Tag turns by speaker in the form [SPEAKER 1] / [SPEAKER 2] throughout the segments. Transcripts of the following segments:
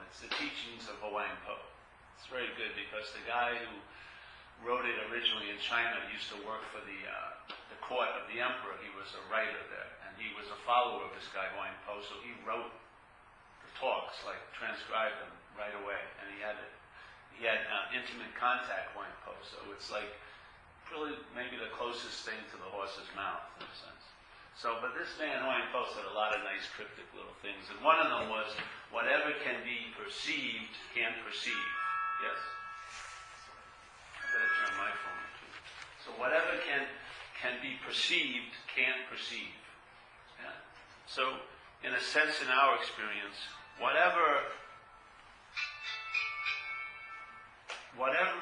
[SPEAKER 1] It's the teachings of Huang Po. It's very good because the guy who wrote it originally in China used to work for the court of the emperor. He was a writer there, and he was a follower of this guy Huang Po, so he wrote the talks, like transcribed them right away, and he had intimate contact Huang Po, so it's like really maybe the closest thing to the horse's mouth in a sense. So, but this man Huang Po said a lot of nice cryptic little things, and one of them was, whatever can be perceived can't perceive. Yes? I better turn my phone too. So whatever can be perceived can't perceive. Yeah? So, in a sense, in our experience, whatever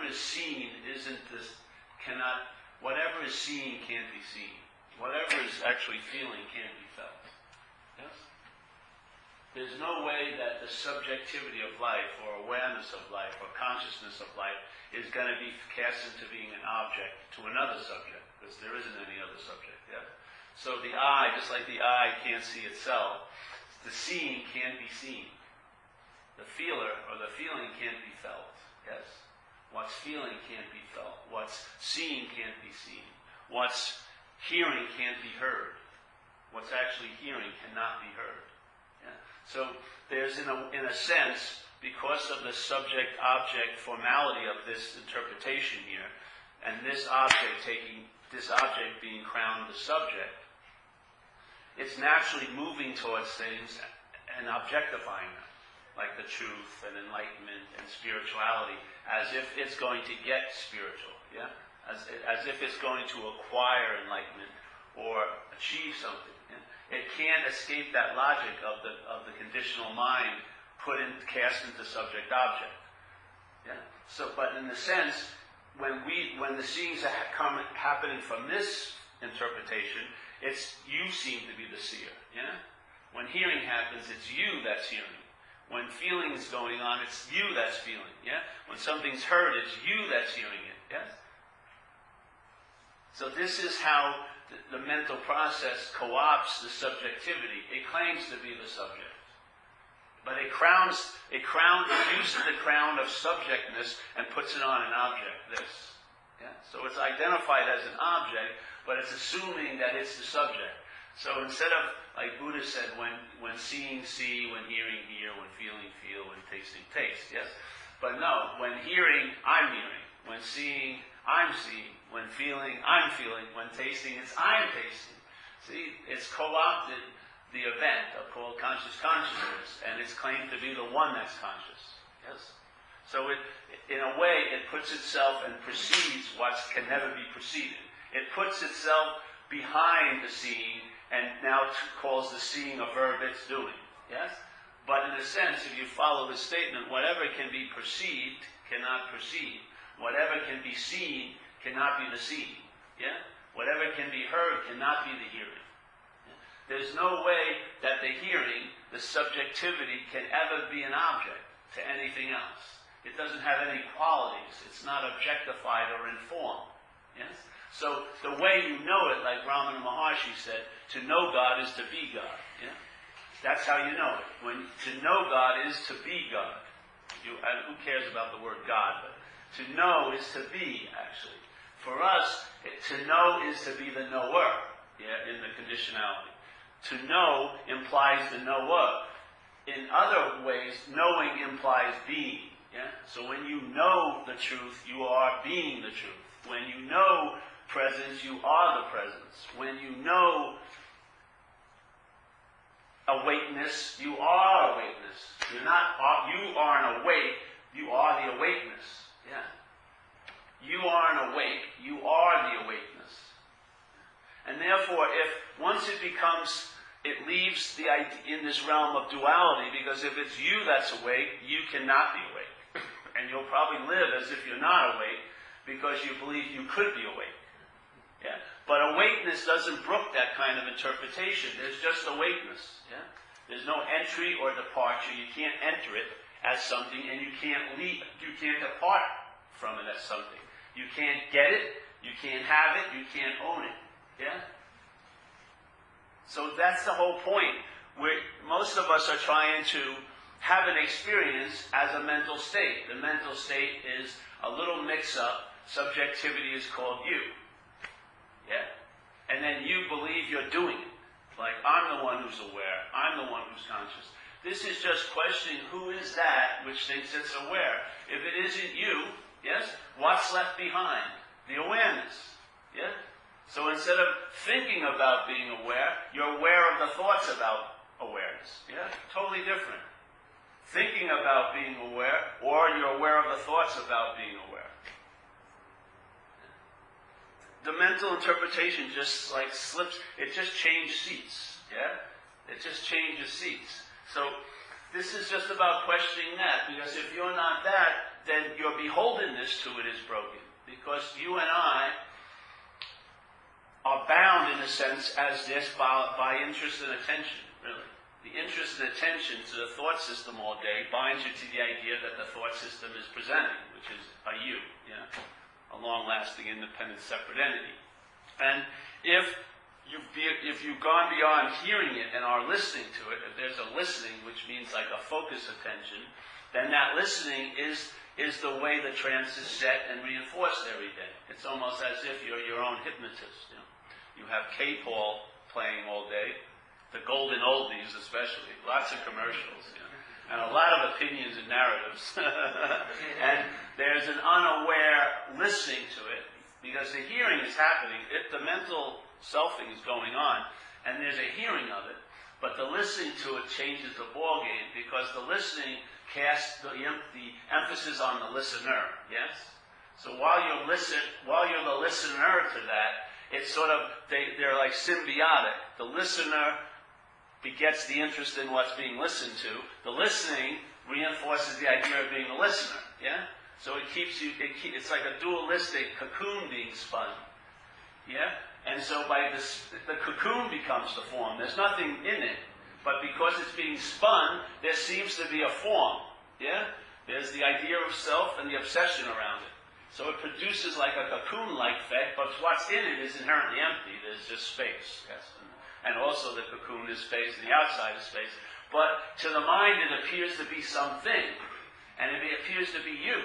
[SPEAKER 1] is seen whatever is seen can't be seen. Whatever is actually feeling can't be felt. Yes? There's no way that the subjectivity of life, or awareness of life, or consciousness of life is going to be cast into being an object to another subject, because there isn't any other subject. Yeah? So the eye, just like the eye can't see itself, the seeing can't be seen. The feeler, or the feeling, can't be felt. Yes? What's feeling can't be felt. What's seeing can't be seen. What's hearing can't be heard. What's actually hearing cannot be heard. Yeah? So there's, in a sense, because of the subject-object formality of this interpretation here, and this object being crowned the subject, it's naturally moving towards things and objectifying them, like the truth and enlightenment and spirituality, as if it's going to get spiritual, yeah? As if it's going to acquire enlightenment or achieve something. Yeah? It can't escape that logic of the conditional mind cast into subject-object. Yeah? So, but in the sense, when the seeings are happening from this interpretation, it's you seem to be the seer. Yeah? When hearing happens, it's you that's hearing. When feeling is going on, it's you that's feeling. Yeah? When something's heard, it's you that's hearing it. Yes? So this is how the mental process co-opts the subjectivity. It claims to be the subject. But it uses the crown of subjectness and puts it on an object, this. Yeah? So it's identified as an object, but it's assuming that it's the subject. So instead of, like Buddha said, when seeing, see, when hearing, hear, when feeling, feel, when tasting, taste, yes? But no, when hearing, I'm hearing. When seeing, I'm seeing. When feeling, I'm feeling. When tasting, it's I'm tasting. See, it's co-opted the event called conscious consciousness, and it's claimed to be the one that's conscious. Yes? So in a way, it puts itself and perceives what can never be perceived. It puts itself behind the seeing, and now calls the seeing a verb it's doing. Yes? But in a sense, if you follow the statement, whatever can be perceived cannot perceive. Whatever can be seen cannot be the seeing. Yeah? Whatever can be heard cannot be the hearing. Yeah? There's no way that the hearing, the subjectivity, can ever be an object to anything else. It doesn't have any qualities. It's not objectified or informed. Yes? So the way you know it, like Ramana Maharshi said, to know God is to be God. Yeah? That's how you know it. To know God is to be God. Who cares about the word God? But to know is to be, actually. For us, to know is to be the knower, yeah, in the conditionality. To know implies the knower. In other ways, knowing implies being. Yeah? So when you know the truth, you are being the truth. When you know presence, you are the presence. When you know awakeness, you are awakeness. You aren't awake, you are the awakeness. Yeah. You aren't awake, you are the awakeness. And therefore, once it leaves the idea in this realm of duality, because if it's you that's awake, you cannot be awake. And you'll probably live as if you're not awake, because you believe you could be awake. Yeah? But awakeness doesn't brook that kind of interpretation. There's just awakeness. Yeah? There's no entry or departure. You can't enter it as something, and you can't leave it. You can't depart from it as something. You can't get it, you can't have it, you can't own it. Yeah? So that's the whole point. Where most of us are trying to have an experience as a mental state. The mental state is a little mix-up. Subjectivity is called you. Yeah? And then you believe you're doing it. Like, I'm the one who's aware. I'm the one who's conscious. This is just questioning who is that which thinks it's aware. If it isn't you, yes, what's left behind? The awareness. Yeah? So instead of thinking about being aware, you're aware of the thoughts about awareness. Yeah? Totally different. Thinking about being aware, or you're aware of the thoughts about being aware. The mental interpretation just like slips, it just changed seats, yeah? It just changes seats. So this is just about questioning that, because if you're not that, then your beholdenness to it is broken. Because you and I are bound, in a sense, as this by interest and attention, really. The interest and attention to the thought system all day binds you to the idea that the thought system is presenting, which is a you, yeah? A long-lasting, independent, separate entity. And if you've gone beyond hearing it and are listening to it, if there's a listening, which means like a focus attention, then that listening is the way the trance is set and reinforced every day. It's almost as if you're your own hypnotist. You know? You have K-Paul playing all day, the golden oldies especially, lots of commercials, you know? And a lot of opinions and narratives. And there's an unaware listening to it, because the hearing is happening. The mental selfing is going on, and there's a hearing of it. But the listening to it changes the ball game, because the listening casts the emphasis on the listener. Yes? So while you're the listener to that, it's sort of, they're like symbiotic. The listener begets the interest in what's being listened to. The listening reinforces the idea of being a listener. Yeah? So it keeps you, it's like a dualistic cocoon being spun. Yeah? And so by this, the cocoon becomes the form. There's nothing in it. But because it's being spun, there seems to be a form. Yeah? There's the idea of self and the obsession around it. So it produces like a cocoon-like effect, but what's in it is inherently empty. There's just space. Yes? And also the cocoon is space, and the outside is space. But to the mind it appears to be something, and it appears to be you.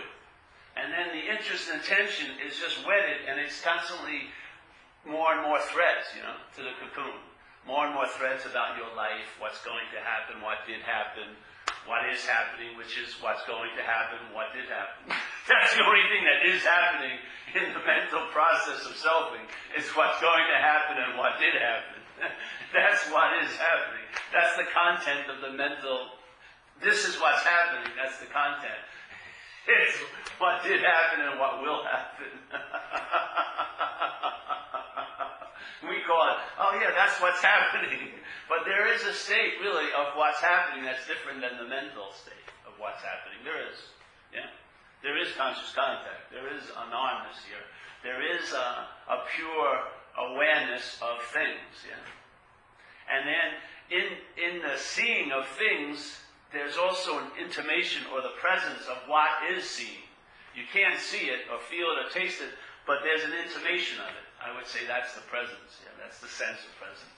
[SPEAKER 1] And then the interest and attention is just wedded, and it's constantly more and more threads, you know, to the cocoon. More and more threads about your life, what's going to happen, what did happen, what is happening, which is what's going to happen, what did happen. That's the only thing that is happening in the mental process of selfing, is what's going to happen and what did happen. That's what is happening. That's the content of the mental. This is what's happening. That's the content. It's what did happen and what will happen. We call it, oh yeah, that's what's happening. But there is a state, really, of what's happening that's different than the mental state of what's happening. There is. Yeah? There is conscious contact. There is a non-ness here. There is a pure awareness of things. Yeah? And then in the seeing of things, there's also an intimation or the presence of what is seen. You can't see it or feel it or taste it, but there's an intimation of it. I would say that's the presence. Yeah, that's the sense of presence.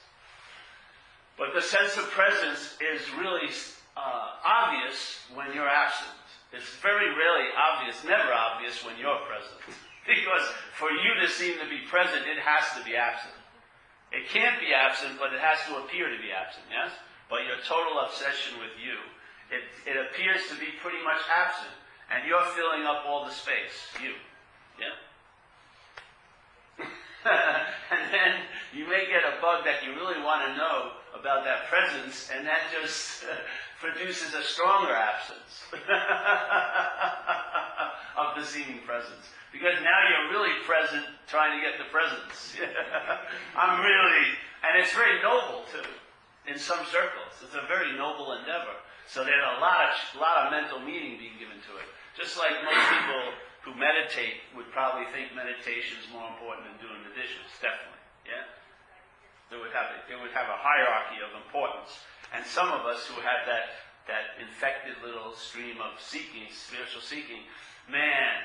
[SPEAKER 1] But the sense of presence is really obvious when you're absent. It's very rarely obvious, never obvious when you're present. Because for you to seem to be present, it has to be absent. It can't be absent, but it has to appear to be absent, yes? But your total obsession with you, it appears to be pretty much absent. And you're filling up all the space, you. Yeah? And then you may get a bug that you really want to know about that presence, and that just produces a stronger absence of the seeming presence. Because now you're really present trying to get the presence. I'm really, and it's very noble too, in some circles. It's a very noble endeavor. So there's a lot of mental meaning being given to it. Just like most people who meditate would probably think meditation is more important than doing the dishes, definitely. Yeah? They would have a hierarchy of importance. And some of us who have that infected little stream of seeking, spiritual seeking, man,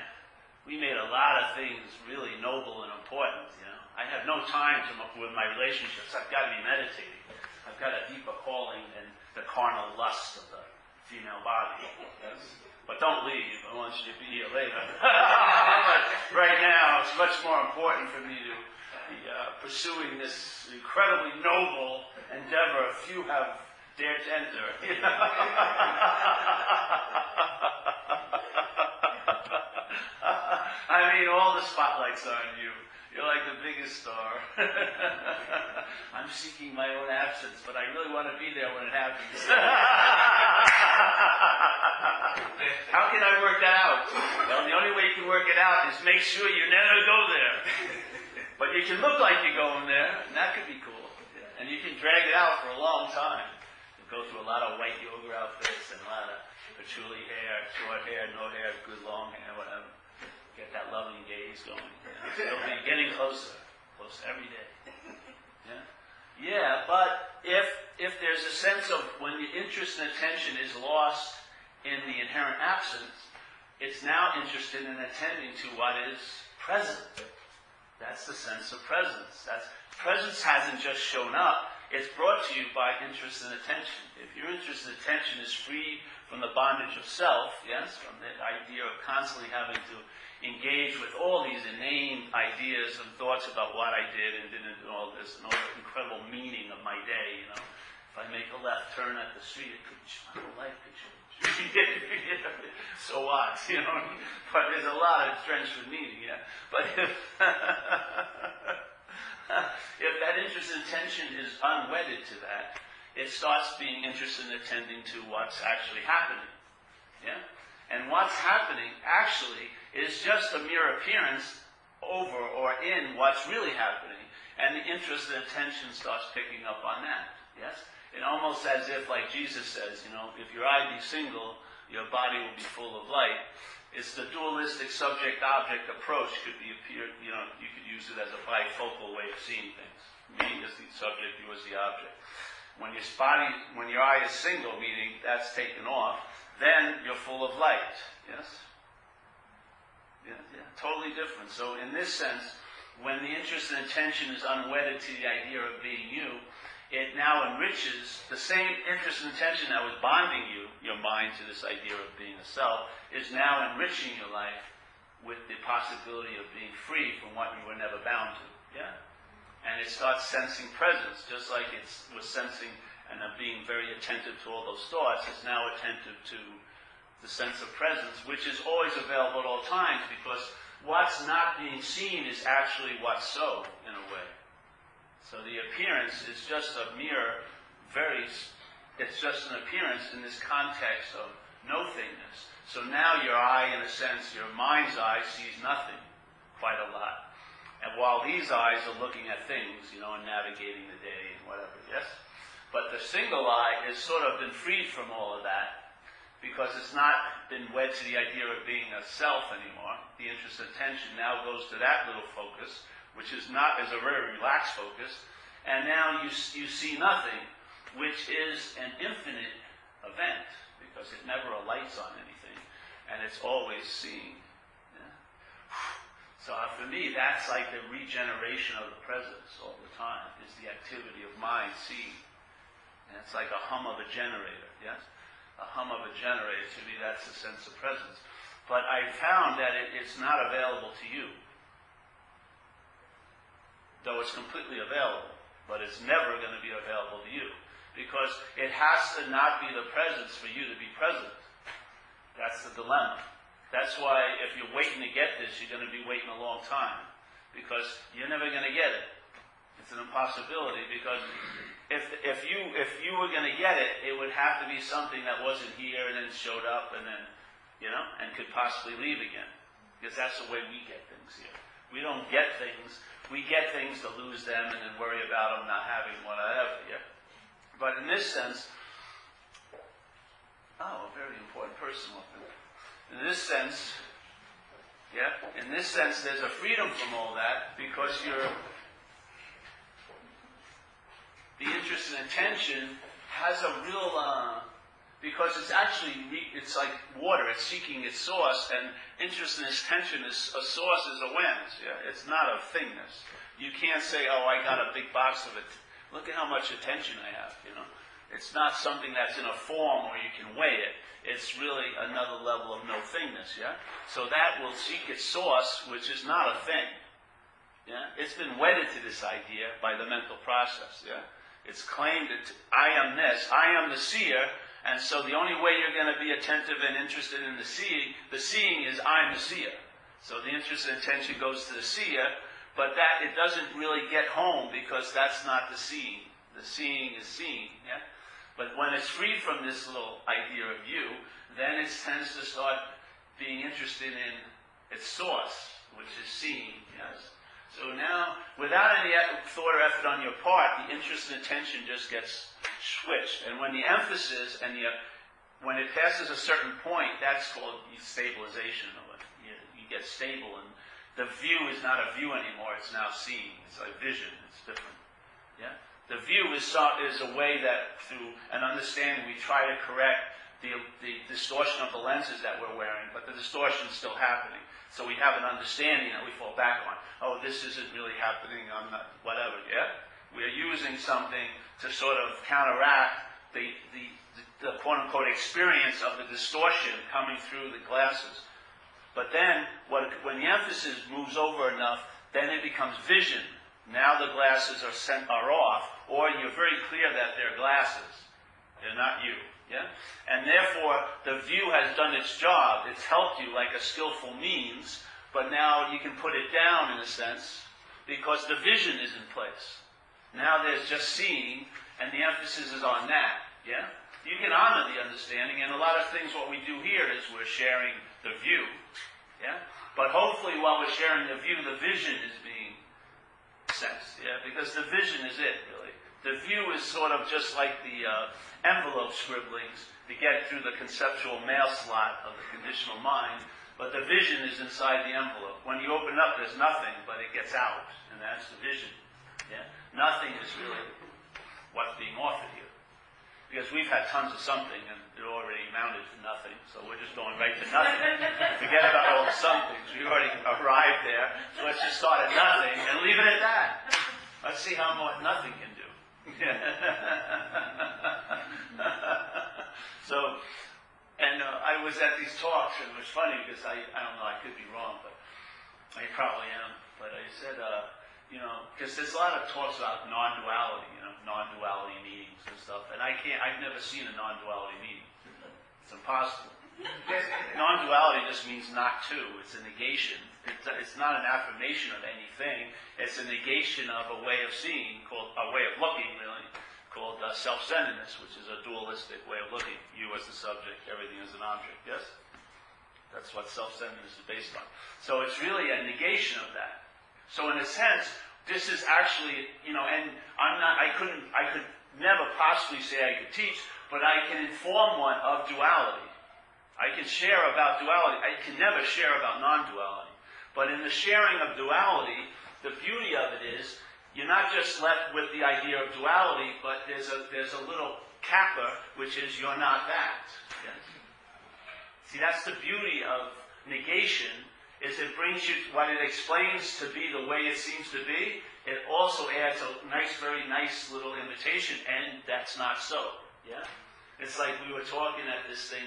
[SPEAKER 1] we made a lot of things really noble and important, you know. I have no time with my relationships. I've got to be meditating. I've got a deeper calling than the carnal lust of the female body. Yes? But don't leave. I want you to be here later. But right now, it's much more important for me to be pursuing this incredibly noble endeavor few have dared to enter. I mean, all the spotlights are on you. You're like the biggest star. I'm seeking my own absence, but I really want to be there when it happens. How can I work that out? Well, the only way you can work it out is make sure you never go there. But you can look like you're going there, and that could be cool. And you can drag it out for a long time. You go through a lot of white yoga outfits and a lot of patchouli hair, short hair, no hair, good long hair, whatever. Get that loving gaze going. It'll be getting closer every day. Yeah, but if there's a sense of when the interest and attention is lost in the inherent absence, it's now interested in attending to what is present. That's the sense of presence. Presence hasn't just shown up. It's brought to you by interest and attention. If your interest and attention is free from the bondage of self, yes, from the idea of constantly having to engage with all these inane ideas and thoughts about what I did and didn't do all this and all the incredible meaning of my day, If I make a left turn at the street, it could, my whole life could change. So what, But there's a lot of drenched with meaning, But if that interest and attention is unwedded to that, it starts being interested in attending to what's actually happening, And what's happening actually is just a mere appearance over or in what's really happening, and the interest and attention starts picking up on that. Yes? And almost as if, like Jesus says, if your eye be single, your body will be full of light. It's the dualistic subject-object approach you could use it as a bifocal way of seeing things. Me as the subject, you as the object. When your eye is single, meaning that's taken off, then you're full of light. Yes? Yeah, totally different. So in this sense, when the interest and attention is unwedded to the idea of being you, it now enriches the same interest and attention that was bonding your mind to this idea of being a self, is now enriching your life with the possibility of being free from what you were never bound to. Yeah? And it starts sensing presence, just like it was sensing and being very attentive to all those thoughts. It's now attentive to the sense of presence, which is always available at all times, because what's not being seen is actually what's so, in a way. So the appearance is just a mere, it's just an appearance in this context of no-thingness. So now your eye, in a sense, your mind's eye sees nothing quite a lot. And while these eyes are looking at things, and navigating the day and whatever, yes? But the single eye has sort of been freed from all of that, because it's not been wed to the idea of being a self anymore. The interest and attention now goes to that little focus, which is a very relaxed focus, and now you see nothing, which is an infinite event, because it never alights on anything, and it's always seeing. Yeah? So for me, that's like the regeneration of the presence all the time, is the activity of mind seeing. And it's like a hum of a generator, yes? A hum of a generator, to me that's the sense of presence. But I found that it's not available to you. Though it's completely available, but it's never going to be available to you. Because it has to not be the presence for you to be present. That's the dilemma. That's why if you're waiting to get this, you're going to be waiting a long time. Because you're never going to get it. It's an impossibility, because if you were going to get it, it would have to be something that wasn't here and then showed up and then, and could possibly leave again. Because that's the way we get things here. We don't get things. We get things to lose them and then worry about them not having whatever. Yeah? But in this sense, a very important person. In this sense, there's a freedom from all that, because the interest and attention has a real, because it's actually, it's like water, it's seeking its source, and interest and attention is a source, is a wind. Yeah? It's not a thingness. You can't say, I got a big box of it. Look at how much attention I have, It's not something that's in a form where you can weigh it. It's really another level of no-thingness, yeah? So that will seek its source, which is not a thing. Yeah? It's been wedded to this idea by the mental process, yeah? It's claimed that I am this, I am the seer, and so the only way you're going to be attentive and interested in the seeing is I'm the seer. So the interest and attention goes to the seer, but that it doesn't really get home because that's not the seeing. The seeing is seeing, yeah? But when it's freed from this little idea of you, then it tends to start being interested in its source, which is seeing, yes? So now, without any thought or effort on your part, the interest and attention just gets switched. And when the emphasis and when it passes a certain point, that's called stabilization of it. You get stable, and the view is not a view anymore, it's now seeing. It's like vision, it's different. Yeah? The view is a way that, through an understanding, we try to correct the distortion of the lenses that we're wearing, but the distortion is still happening. So we have an understanding that we fall back on. Oh, this isn't really happening, I'm not, whatever, yeah? We're using something to sort of counteract the quote-unquote experience of the distortion coming through the glasses. But then, when the emphasis moves over enough, then it becomes vision. Now the glasses are off, or you're very clear that they're glasses. They're not you. Yeah? And therefore, the view has done its job. It's helped you like a skillful means, but now you can put it down in a sense, because the vision is in place. Now there's just seeing, and the emphasis is on that. Yeah? You can honor the understanding, and a lot of things what we do here is we're sharing the view. Yeah? But hopefully while we're sharing the view, the vision is being sensed. Yeah? Because the vision is it, really. The view is sort of just like the envelope scribblings to get through the conceptual mail slot of the conditional mind, but the vision is inside the envelope. When you open it up, there's nothing, but it gets out, and that's the vision. Yeah? Nothing is really what's being offered here. Because we've had tons of something, and it already amounted to nothing, so we're just going right to nothing. Forget about all the somethings. We've already arrived there, so let's just start at nothing and leave it at that. Let's see how much nothing can do. So, and I was at these talks, and it was funny because I don't know, I could be wrong, but I probably am. But I said, because there's a lot of talks about non-duality, non-duality meetings and stuff, and I've never seen a non-duality meeting. It's impossible. Non-duality just means not to. It's a negation. It's not an affirmation of anything. It's a negation of a way of seeing, a way of looking, really, called self-centeredness, which is a dualistic way of looking. You as the subject, everything as an object. Yes? That's what self-centeredness is based on. So it's really a negation of that. So in a sense, this is actually, and I could never possibly say I could teach, but I can inform one of duality. I can share about duality. I can never share about non-duality. But in the sharing of duality, the beauty of it is, you're not just left with the idea of duality, but there's a little kappa, which is you're not that. Yes? See, that's the beauty of negation, is it brings you what it explains to be the way it seems to be. It also adds a very nice little invitation, and that's not so. Yeah? It's like we were talking at this thing,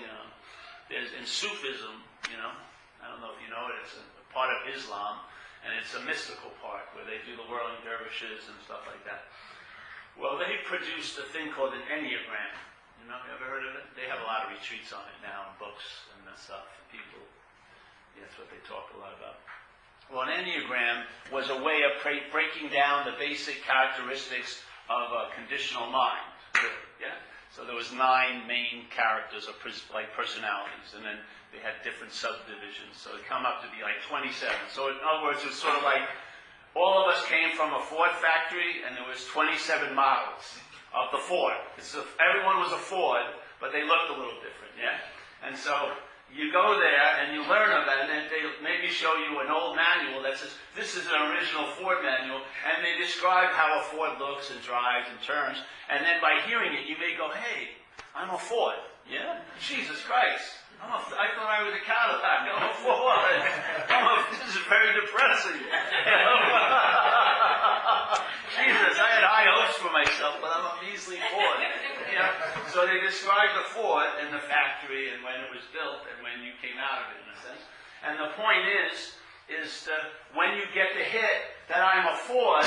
[SPEAKER 1] there's in Sufism, I don't know if you know it, it's a part of Islam, and it's a mystical part where they do the whirling dervishes and stuff like that. Well, they produced a thing called an Enneagram. You ever heard of it? They have a lot of retreats on it now, and books and that stuff. People, that's what they talk a lot about. Well, an Enneagram was a way of breaking down the basic characteristics of a conditional mind. Yeah. So there was 9 main characters, like personalities, and then they had different subdivisions. So it come up to be like 27. So in other words, it's sort of like all of us came from a Ford factory, and there was 27 models of the Ford. Everyone was a Ford, but they looked a little different, yeah? And so you go there and you learn of that, and then they maybe show you an old manual that says, this is an original Ford manual, and they describe how a Ford looks and drives and turns, and then by hearing it, you may go, hey, I'm a Ford. Yeah? Jesus Christ. I thought I was a Cadillac. I'm a Ford. This is very depressing. Jesus, I had high hopes for myself, but I'm a measly Ford. So they describe the Ford in the factory and when it was built and when you came out of it, in a sense. And the point is when you get the hit that I'm a Ford,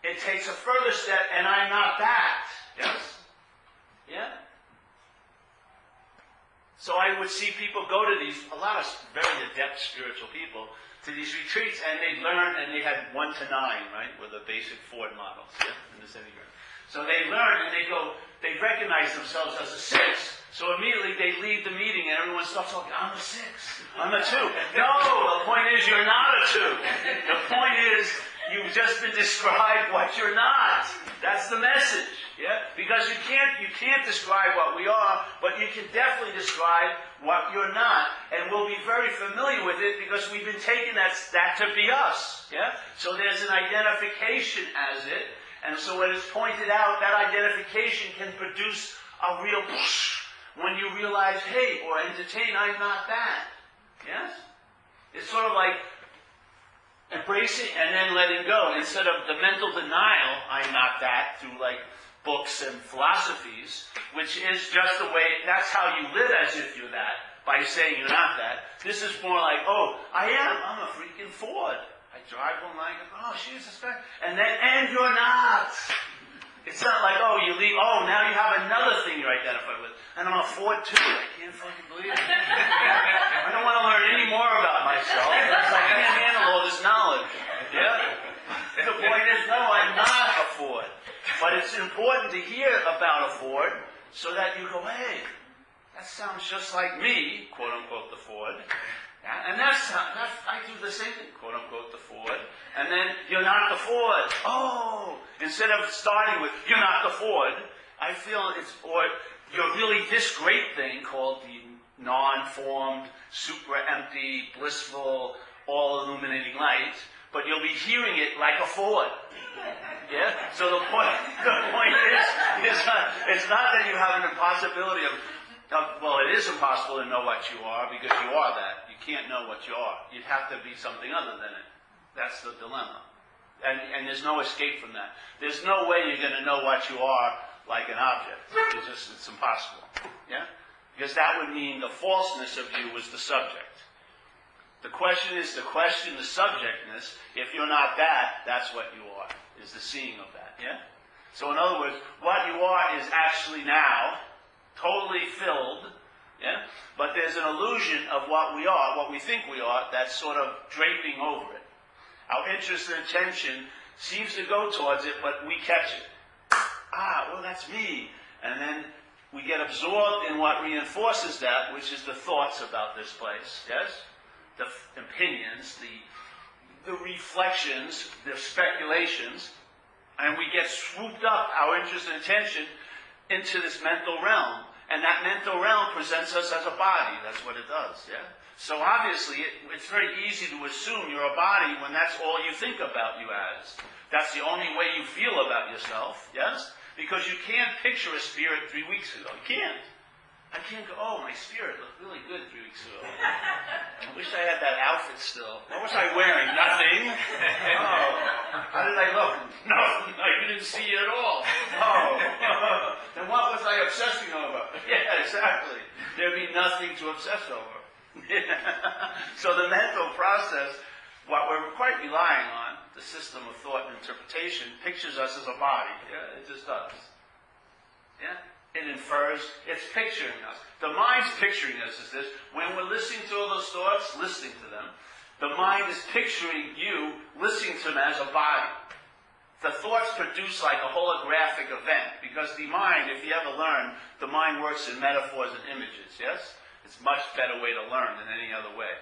[SPEAKER 1] it takes a further step and I'm not that. Yes? Yeah? So I would see people go to a lot of very adept spiritual people, to these retreats, and they'd learn, and they had 1 to 9, right, were the basic Ford models, yeah, in the Enneagram. So they learn, and they recognize themselves as a 6. So immediately they leave the meeting, and everyone starts talking, I'm a 6, I'm a 2. No, the point is you're not a 2. The point is you've just been described what you're not. That's the message, yeah? Because you can't describe what we are, but you can definitely describe what you're not. And we'll be very familiar with it because we've been taking that to be us, yeah? So there's an identification as it, and so when it's pointed out, that identification can produce a real push when you realize, hey, or entertain, I'm not that, yes? It's sort of like embracing and then letting go. Instead of the mental denial, I'm not that, through like books and philosophies, which is just the way, that's how you live as if you're that, by saying you're not that. This is more like, oh, I'm a freaking Ford. I drive one like, oh, she's a spec. And you're not. It's not like, oh, you leave, oh, now you have another thing you're identified with. And I'm a Ford too. I can't fucking believe it. I don't want to learn any more about myself. It's like, I can't handle all this knowledge. Yeah? The point is, no, I'm not a Ford. But it's important to hear about a Ford so that you go, hey, that sounds just like me, quote unquote, the Ford. Yeah? And I do the same thing, quote unquote, the Ford. And then, you're not the Ford. Oh! Instead of starting with, you're not the Ford, I feel or you're really this great thing called the non-formed, super empty, blissful, all-illuminating light, but you'll be hearing it like a Ford. Yeah? So the point is, it's not that you have an impossibility of, well, it is impossible to know what you are because you are that. You can't know what you are. You'd have to be something other than it. That's the dilemma. And there's no escape from that. There's no way you're going to know what you are like an object. It's impossible. Yeah? Because that would mean the falseness of you was the subject. The question is the subjectness. If you're not that, that's what you are, is the seeing of that. Yeah? So in other words, what you are is actually now totally filled. Yeah? But there's an illusion of what we are, what we think we are, that's sort of draping over it. Our interest and attention seems to go towards it, but we catch it. Well, that's me. And then we get absorbed in what reinforces that, which is the thoughts about this place. Yes? The opinions, the reflections, the speculations, and we get swooped up, our interest and attention, into this mental realm. And that mental realm presents us as a body. That's what it does. Yeah? So obviously, it's very easy to assume you're a body when that's all you think about you as. That's the only way you feel about yourself, yes? Because you can't picture a spirit 3 weeks ago. You can't. I can't go, oh, my spirit looked really good 3 weeks ago. I wish I had that outfit still. What was I wearing? Nothing. Oh, how did I look? No, you didn't see it at all. Oh, then what was I obsessing over? Yeah, exactly. There'd be nothing to obsess over. So the mental process, what we're quite relying on, the system of thought and interpretation, pictures us as a body. Yeah, it just does. Yeah? It infers, it's picturing us. The mind's picturing us as this. When we're listening to all those thoughts, listening to them, the mind is picturing you, listening to them as a body. The thoughts produce like a holographic event, because the mind, if you ever learn, the mind works in metaphors and images, yes? It's a much better way to learn than any other way.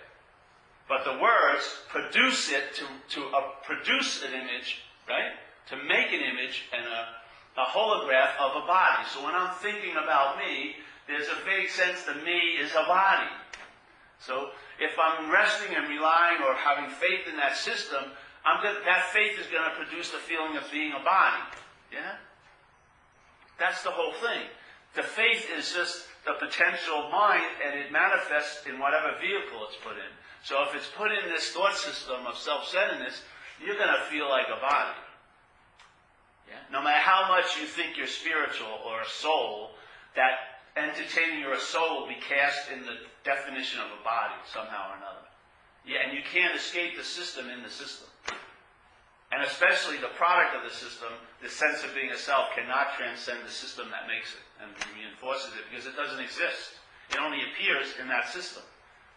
[SPEAKER 1] But the words produce it to produce an image, right? To make an image and a holograph of a body. So when I'm thinking about me, there's a vague sense that me is a body. So if I'm resting and relying or having faith in that system, that faith is going to produce the feeling of being a body. Yeah? That's the whole thing. The faith is just the potential mind, and it manifests in whatever vehicle it's put in. So if it's put in this thought system of self-centeredness, you're going to feel like a body. Yeah? No matter how much you think you're spiritual or a soul, that entertaining your soul will be cast in the definition of a body somehow or another. Yeah, and you can't escape the system in the system. And especially the product of the system, the sense of being a self, cannot transcend the system that makes it and reinforces it, because it doesn't exist. It only appears in that system.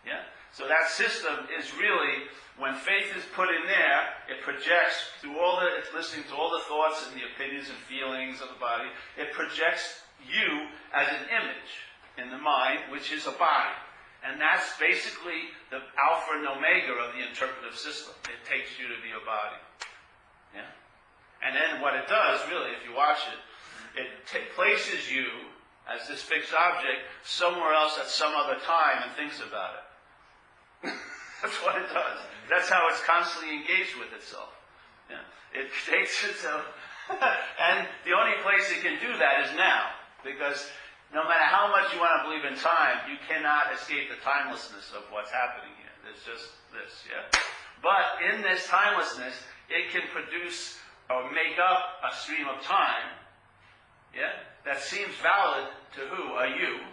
[SPEAKER 1] Yeah? So that system is really, when faith is put in there, it projects through it's listening to all the thoughts and the opinions and feelings of the body, it projects you as an image in the mind, which is a body. And that's basically the alpha and omega of the interpretive system. It takes you to be a body. Yeah? And then what it does, really, if you watch it, it places you as this fixed object somewhere else at some other time and thinks about it. That's what it does. That's how it's constantly engaged with itself. Yeah? It takes itself, and the only place it can do that is now, because no matter how much you want to believe in time, you cannot escape the timelessness of what's happening here. There's just this, yeah? But in this timelessness, it can produce or make up a stream of time, yeah, that seems valid to who? A you,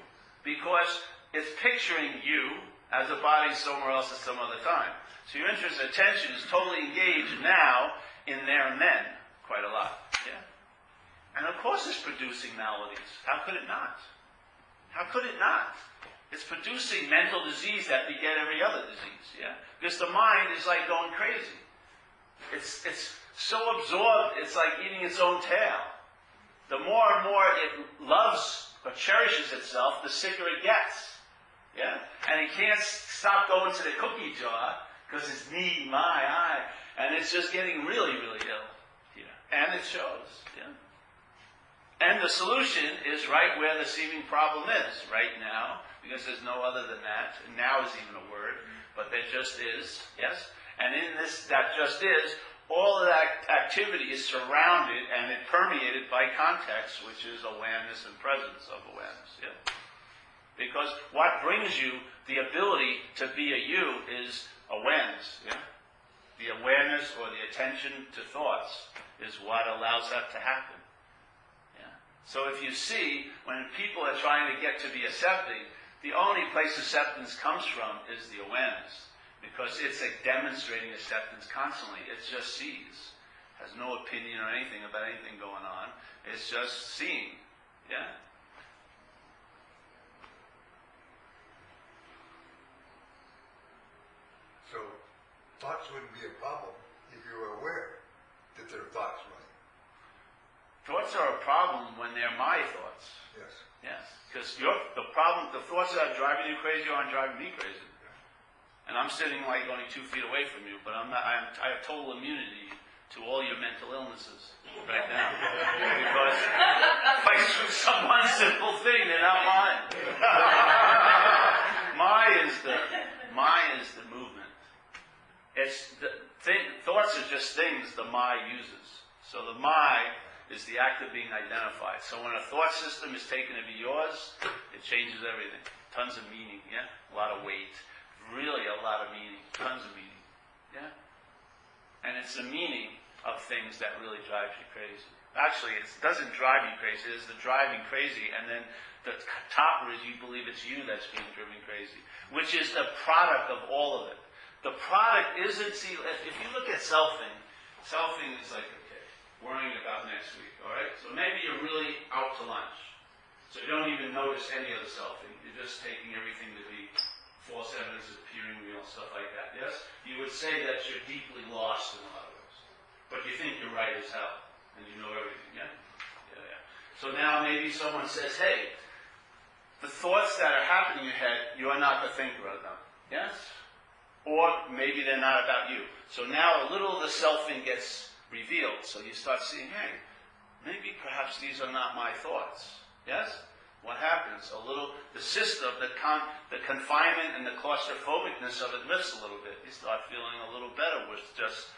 [SPEAKER 1] because it's picturing you as a body somewhere else at some other time. So your interest and attention is totally engaged now in there and then, quite a lot, yeah? And of course it's producing maladies. How could it not? How could it not? It's producing mental disease that beget every other disease, yeah? Because the mind is like going crazy. It's so absorbed, it's like eating its own tail. The more and more it loves or cherishes itself, the sicker it gets. Yeah? And it can't stop going to the cookie jar because it's me, my, I. And it's just getting really, really ill here. And it shows. Yeah? And the solution is right where the seeming problem is, right now, because there's no other than that. And now is even a word, but there just is. Yes? And in this, that just is, all of that activity is surrounded and it permeated by context, which is awareness and presence of awareness. Yeah? Because what brings you the ability to be a you is awareness. Yeah? The awareness or the attention to thoughts is what allows that to happen. Yeah? So if you see, when people are trying to get to be accepting, the only place acceptance comes from is the awareness. Because it's demonstrating acceptance constantly. It just sees. Has no opinion or anything about anything going on. It's just seeing. Yeah?
[SPEAKER 2] So, thoughts wouldn't be a problem if you were aware that they're thoughts, right?
[SPEAKER 1] Thoughts are a problem when they're my thoughts.
[SPEAKER 2] Yes.
[SPEAKER 1] Yes. Because the thoughts that are driving you crazy aren't driving me crazy. And I'm sitting like only 2 feet away from you, but I have total immunity to all your mental illnesses right now. Because like some one simple thing, they're not mine. Mine is the movement. Thoughts are just things the mind uses. So the mind is the act of being identified. So when a thought system is taken to be yours, it changes everything. Tons of meaning, yeah? A lot of weight. Really a lot of meaning, tons of meaning, yeah? And it's the meaning of things that really drives you crazy. Actually, it doesn't drive you crazy, it's the driving crazy, and then the topper is you believe it's you that's being driven crazy, which is the product of all of it. The product isn't, see, if you look at selfing is like, okay, worrying about next week, all right? So maybe you're really out to lunch, so you don't even notice any of the selfing, you're just taking everything to be false evidence appearing real, stuff like that, yes? You would say that you're deeply lost in a lot of ways. But you think you're right as hell, and you know everything, yeah? Yeah. So now maybe someone says, hey, the thoughts that are happening in your head, you are not the thinker of them, yes? Or maybe they're not about you. So now a little of the selfing gets revealed, so you start seeing, hey, maybe perhaps these are not my thoughts, yes? What happens? The system, the confinement and the claustrophobicness of it lifts a little bit. You start feeling a little better with just,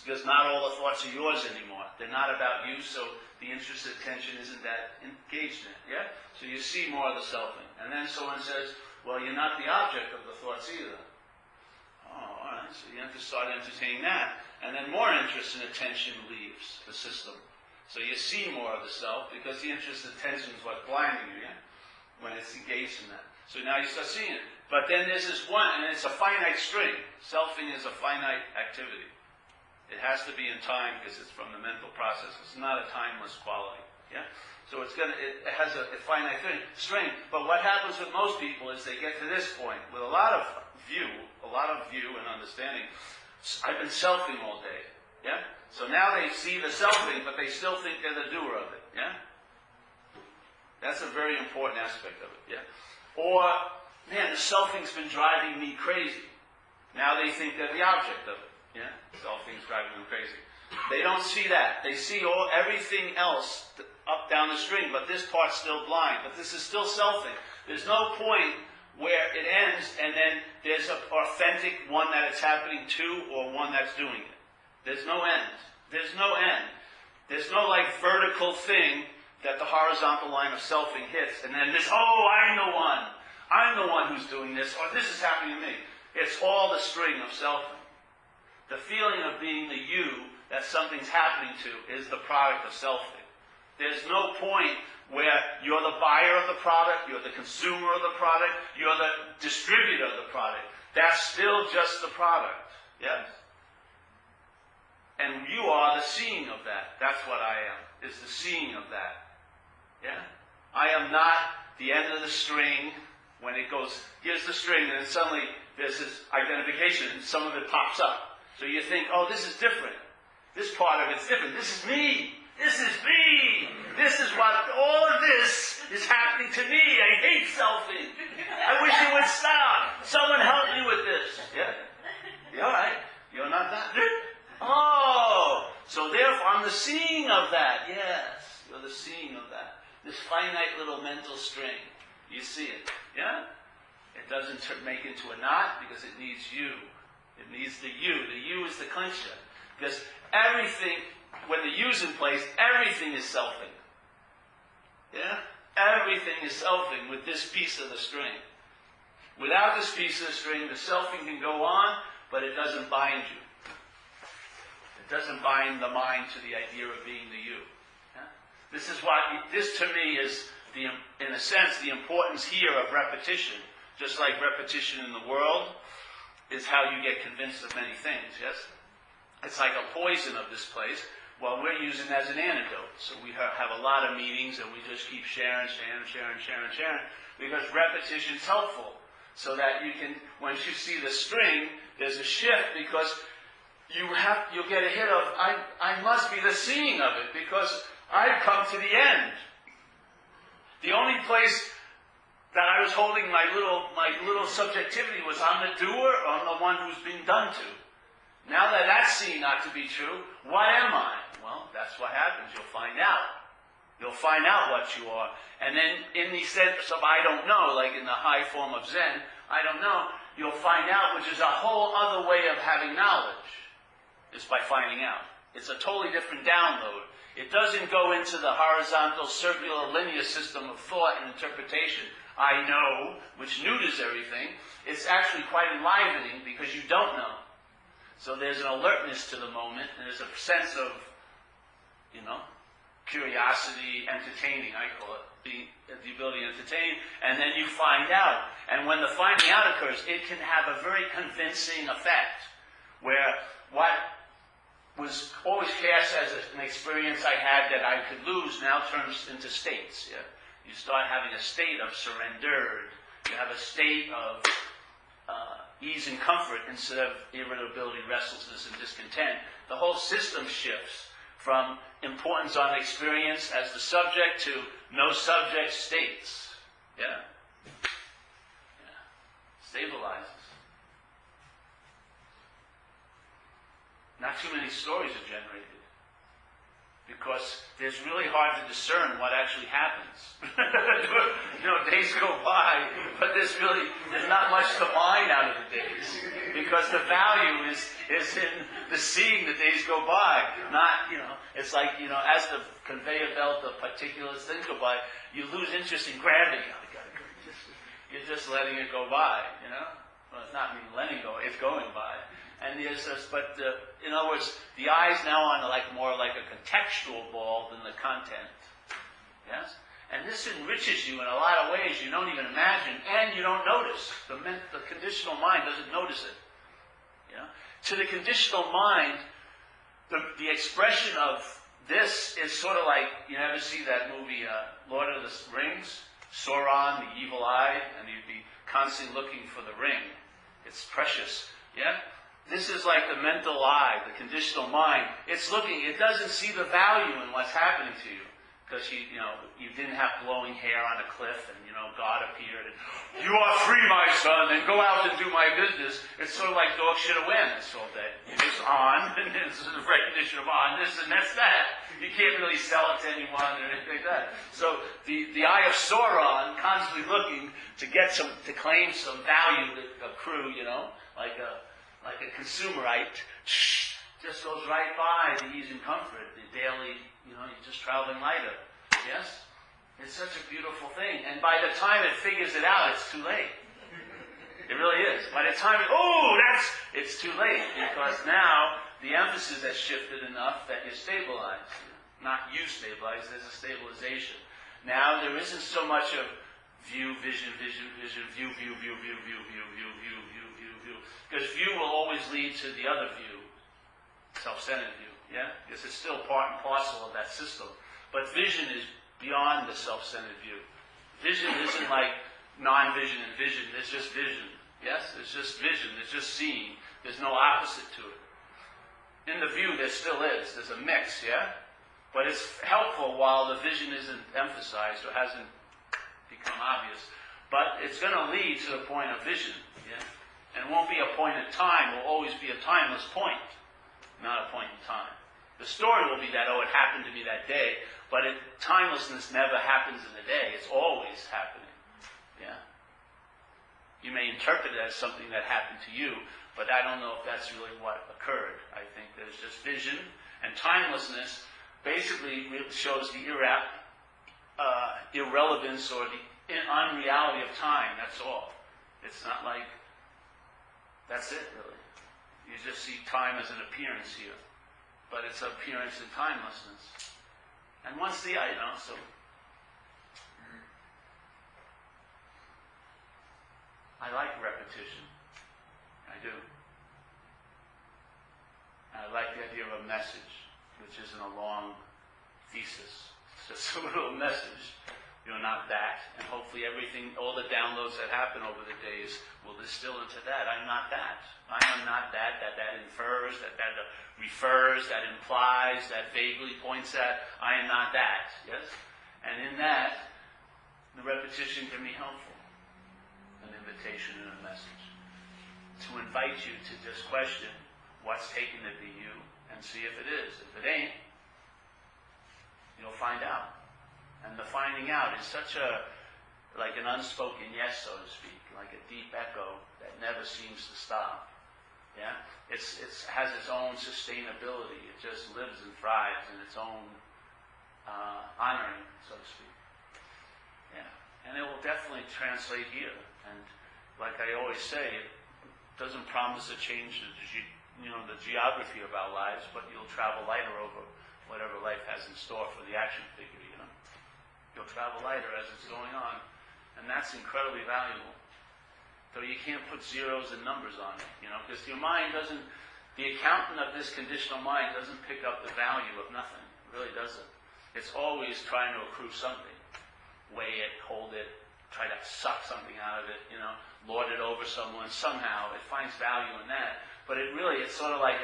[SPEAKER 1] because not all the thoughts are yours anymore. They're not about you, so the interest and attention isn't that engaged in it, yeah? So you see more of the selfing. And then someone says, well, you're not the object of the thoughts either. Oh, all right, so you have to start entertaining that. And then more interest and attention leaves the system. So you see more of the self because the interest and attention is what's blinding you, yeah? when it's engaged in that. So now you start seeing it. But then there's this one, and it's a finite string. Selfing is a finite activity. It has to be in time because it's from the mental process. It's not a timeless quality. Yeah? So it has a finite string. But what happens with most people is they get to this point with a lot of view and understanding. I've been selfing all day. Yeah? So now they see the selfing, but they still think they're the doer of it. Yeah? That's a very important aspect of it. Yeah? Or, man, the selfing's been driving me crazy. Now they think they're the object of it. Yeah? Selfing's driving them crazy. They don't see that. They see everything else up down the string, but this part's still blind. But this is still selfing. There's no point where it ends and then there's an authentic one that it's happening to or one that's doing it. There's no end. There's no end. There's no vertical thing that the horizontal line of selfing hits, and then this, I'm the one who's doing this, or this is happening to me. It's all the string of selfing. The feeling of being the you that something's happening to is the product of selfing. There's no point where you're the buyer of the product, you're the consumer of the product, you're the distributor of the product. That's still just the product. Yes? And you are the seeing of that. That's what I am, is the seeing of that. Yeah? I am not the end of the string when it goes, here's the string, and then suddenly there's this identification, and some of it pops up. So you think, oh, this is different. This part of it's different. This is me. This is me. This is what, all of this is happening to me. I hate selfing. I wish it would stop. Someone help me with this. Yeah? You all right? You're not that? Oh! So therefore, I'm the seeing of that. Yes. You're the seeing of that. This finite little mental string. You see it. Yeah? It doesn't make into a knot because it needs you. It needs the you. The you is the clincher. Because everything, when the you's in place, everything is selfing. Yeah? Everything is selfing with this piece of the string. Without this piece of the string, the selfing can go on, but it doesn't bind you. It doesn't bind the mind to the idea of being the you. Yeah? This to me is, in a sense, the importance here of repetition. Just like repetition in the world is how you get convinced of many things, yes? It's like a poison of this place. Well, we're using it as an antidote. So we have a lot of meetings and we just keep sharing, because repetition is helpful. So that you can, once you see the string, there's a shift because you'll get a hit of, I must be the seeing of it because I've come to the end. The only place that I was holding my little subjectivity was I'm the doer or I'm the one who's being done to. Now that that's seen not to be true, what am I? Well, that's what happens. You'll find out. You'll find out what you are. And then in the sense of I don't know, like in the high form of Zen, I don't know, you'll find out, which is a whole other way of having knowledge, is by finding out. It's a totally different download. It doesn't go into the horizontal, circular, linear system of thought and interpretation. I know, which neuters everything. It's actually quite enlivening because you don't know. So there's an alertness to the moment, and there's a sense of, curiosity, entertaining, I call it, the ability to entertain, and then you find out. And when the finding out occurs, it can have a very convincing effect, where what was always cast as an experience I had that I could lose now turns into states. Yeah? You start having a state of surrender. You have a state of ease and comfort instead of irritability, restlessness, and discontent. The whole system shifts from importance on experience as the subject to no subject states. Yeah? Stabilizes. Not too many stories are generated. Because it's really hard to discern what actually happens. Days go by, but there's not much to mine out of the days. Because the value is in the seeing the days go by. Not, it's like, as the conveyor belt of particulars things go by, you lose interest in gravity. You're just letting it go by, Well, it's not me letting go, it's going by. And there's this, in other words, the eye's now on more like a contextual ball than the content. Yes? And this enriches you in a lot of ways you don't even imagine, and you don't notice. The conditional mind doesn't notice it. You know? To the conditional mind, the expression of this is sort of like, you ever see that movie, Lord of the Rings? Sauron, the evil eye, and he'd be constantly looking for the ring. It's precious. Yeah? This is like the mental eye, the conditional mind. It's looking, it doesn't see the value in what's happening to you. Because you didn't have glowing hair on a cliff, and God appeared and, "You are free, my son, and go out and do my business." It's sort of like dog shit awareness all day. It's on, and this is the recognition of on, this and that's that. You can't really sell it to anyone or anything like that. So the eye of Sauron, constantly looking to claim some value to accrue, like a consumerite, just goes right by the ease and comfort, the daily, you're just traveling lighter. Yes? It's such a beautiful thing. And by the time it figures it out, it's too late. It really is. By the time it's too late, because now the emphasis has shifted enough that you're stabilized. Not you stabilized, there's a stabilization. Now there isn't so much of view, vision, vision, vision, view, view, view, view, view, view, view, view, view, view, view. Because view will always lead to the other view, self-centered view. Yeah? Because it's still part and parcel of that system. But vision is beyond the self-centered view. Vision isn't like non-vision and vision. It's just vision. Yes? It's just vision. It's just seeing. There's no opposite to it. In the view, there still is. There's a mix, yeah? But it's helpful while the vision isn't emphasized or hasn't become obvious. But it's going to lead to the point of vision, yeah? And it won't be a point in time. It will always be a timeless point, not a point in time. The story will be that, it happened to me that day, but timelessness never happens in a day. It's always happening. Yeah? You may interpret it as something that happened to you, but I don't know if that's really what occurred. I think there's just vision, and timelessness basically shows the irrelevance or the unreality of time. That's all. It's not like, that's it really. You just see time as an appearance here. But it's appearance in timelessness. And once the so I like repetition. I do. I like the idea of a message, which isn't a long thesis. It's just a little message. You're not that. And hopefully all the downloads that happen over the days will distill into that. I'm not that. I am not that. That infers, that refers, that implies, that vaguely points at. I am not that. Yes? And in that, the repetition can be helpful. An invitation and a message. To invite you to just question what's taken to be you and see if it is. If it ain't, you'll find out. And the finding out is such like an unspoken yes, so to speak, like a deep echo that never seems to stop. Yeah? It has its own sustainability. It just lives and thrives in its own honoring, so to speak. Yeah. And it will definitely translate here. And like I always say, it doesn't promise to change the geography of our lives, but you'll travel lighter over whatever life has in store for the action figure, You'll travel lighter as it's going on. And that's incredibly valuable. Though you can't put zeros and numbers on it, because your mind the accountant of this conditional mind doesn't pick up the value of nothing. It really doesn't. It's always trying to accrue something. Weigh it, hold it, try to suck something out of it, lord it over someone. Somehow it finds value in that. But it's sort of like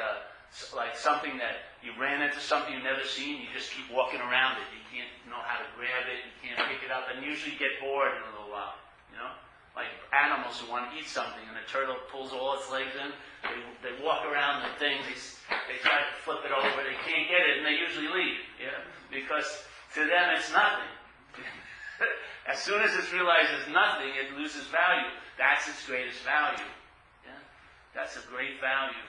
[SPEAKER 1] something that you ran into something you've never seen, you just keep walking around it. You can't know how to grab it, you can't pick it up, and usually you get bored in a little while, Like animals who want to eat something, and the turtle pulls all its legs in, they walk around the thing, they try to flip it over, they can't get it, and they usually leave, because to them it's nothing. As soon as it's realized it's nothing, it loses value. That's its greatest value. Yeah? That's a great value.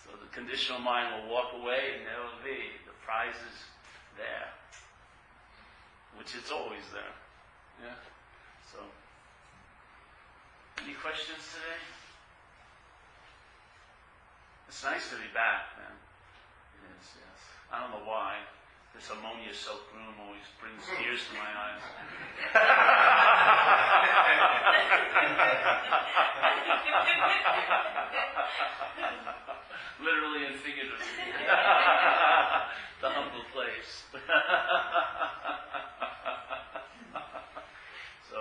[SPEAKER 1] So the conditional mind will walk away, and there will be the prize is there, which it's always there. Yeah. So, any questions today? It's nice to be back, man. It is. Yes. I don't know why. This ammonia-soaked room always brings tears to my eyes. Literally and figuratively. The humble place. So,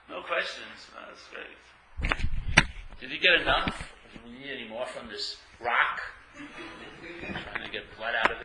[SPEAKER 1] no questions. That's great. Did you get enough? Do we need any more from this rock? Trying to get blood out of it.